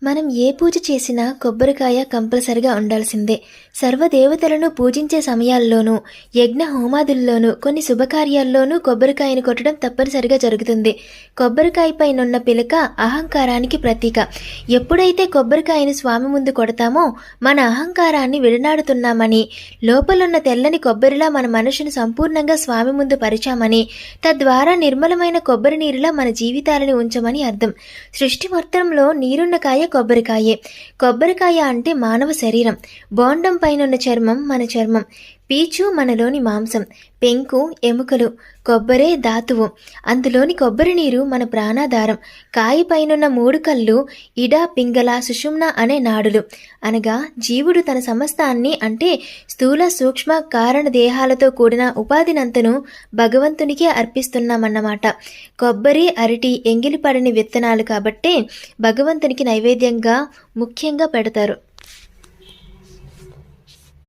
మనం ఏ పూజ చేసినా కొబ్బరికాయ కంపల్సరిగా ఉండాల్సిందే. సర్వదేవతలను పూజించే సమయాల్లోనూ, యజ్ఞ హోమాదుల్లోనూ, కొన్ని శుభకార్యాల్లోనూ కొబ్బరికాయను కొట్టడం తప్పనిసరిగా జరుగుతుంది. కొబ్బరికాయ పైనున్న పిలక అహంకారానికి ప్రతీక. ఎప్పుడైతే కొబ్బరికాయను స్వామి ముందు కొడతామో మన అహంకారాన్ని విడనాడుతున్నామని, లోపలున్న తెల్లని కొబ్బరిలా మన మనసును సంపూర్ణంగా స్వామి ముందు పరిచామని, తద్వారా నిర్మలమైన కొబ్బరి నీరులా మన జీవితాలను ఉంచమని అర్థం. సృష్టి మొత్తంలో నీరున్న కాయ కొబ్బరికాయే. కొబ్బరికాయ అంటే మానవ శరీరం. బోండం పైనున్న చర్మం మన చర్మం, పీచు మనలోని మాంసం, పెంకు ఎముకలు. కొబ్బరే ధాతువు. అందులోని కొబ్బరి నీరు మన ప్రాణాధారం. కాయ పైనున్న 3 కళ్ళు ఇడ, పింగళ, సుషుమ్న అనే నాడులు. అనగా జీవుడు తన సమస్తాన్ని అంటే స్థూల సూక్ష్మ కారణ దేహాలతో కూడిన ఉపాధినంతను భగవంతునికే అర్పిస్తున్నామన్నమాట. కొబ్బరి, అరటి, ఎంగిలిపడని విత్తనాలు కాబట్టే భగవంతునికి నైవేద్యంగా ముఖ్యంగా పెడతారు.